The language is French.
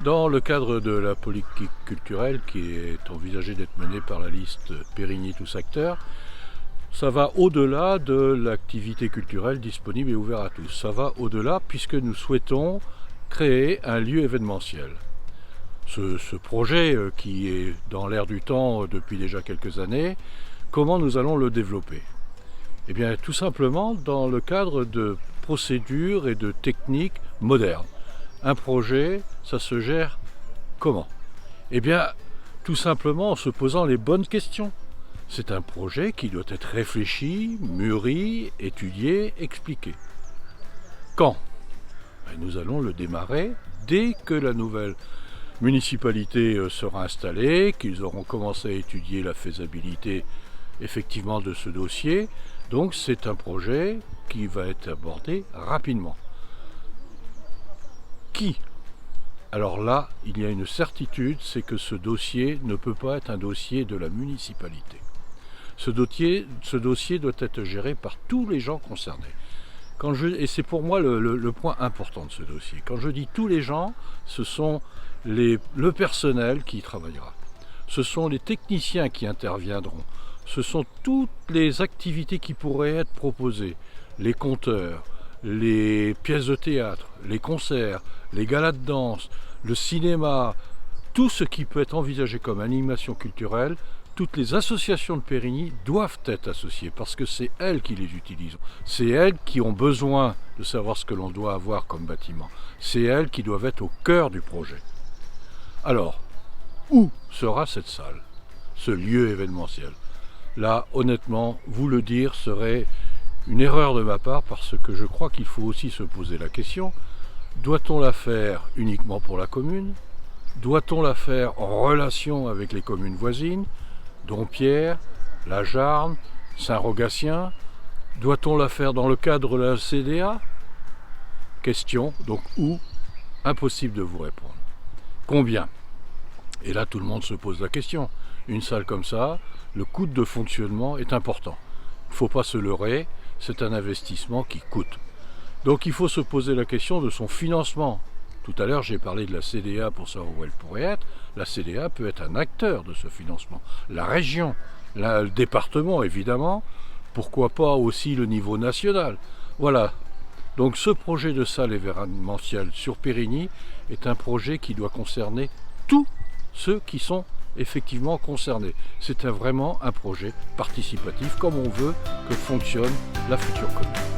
Dans le cadre de la politique culturelle qui est envisagée d'être menée par la liste Périgny tous acteurs, ça va au-delà de l'activité culturelle disponible et ouverte à tous. Ça va au-delà puisque nous souhaitons créer un lieu événementiel. Ce projet qui est dans l'air du temps depuis déjà quelques années, comment nous allons le développer? Eh bien tout simplement dans le cadre de procédures et de techniques modernes. Un projet, ça se gère comment? Eh bien tout simplement en se posant les bonnes questions. C'est un projet qui doit être réfléchi, mûri, étudié, expliqué. Quand? Nous allons le démarrer dès que la nouvelle municipalité sera installée, qu'ils auront commencé à étudier la faisabilité effectivement de ce dossier. Donc c'est un projet qui va être abordé rapidement. Qui? Alors là, il y a une certitude, c'est que ce dossier ne peut pas être un dossier de la municipalité. Ce dossier doit être géré par tous les gens concernés. Et c'est pour moi le point important de ce dossier. Quand je dis tous les gens, ce sont le personnel qui y travaillera. Ce sont les techniciens qui interviendront. Ce sont toutes les activités qui pourraient être proposées. Les conteurs, les pièces de théâtre, les concerts, les galas de danse, le cinéma, tout ce qui peut être envisagé comme animation culturelle. Toutes les associations de Périgny doivent être associées parce que c'est elles qui les utilisent. C'est elles qui ont besoin de savoir ce que l'on doit avoir comme bâtiment. C'est elles qui doivent être au cœur du projet. Alors, où sera cette salle, ce lieu événementiel? Là, honnêtement, vous le dire serait une erreur de ma part parce que je crois qu'il faut aussi se poser la question, doit-on la faire uniquement pour la commune? Doit-on la faire en relation avec les communes voisines? Dompierre, La Jarne, Saint-Rogatien. Doit-on la faire dans le cadre de la CDA? Question, donc où? Impossible de vous répondre. Combien? Et là tout le monde se pose la question. Une salle comme ça, le coût de fonctionnement est important. Il ne faut pas se leurrer, c'est un investissement qui coûte. Donc il faut se poser la question de son financement. Tout à l'heure, j'ai parlé de la CDA pour savoir où elle pourrait être. La CDA peut être un acteur de ce financement. La région, le département, évidemment. Pourquoi pas aussi le niveau national. Voilà. Donc ce projet de salle événementielle sur Périgny est un projet qui doit concerner tous ceux qui sont effectivement concernés. C'est vraiment un projet participatif, comme on veut que fonctionne la future commune.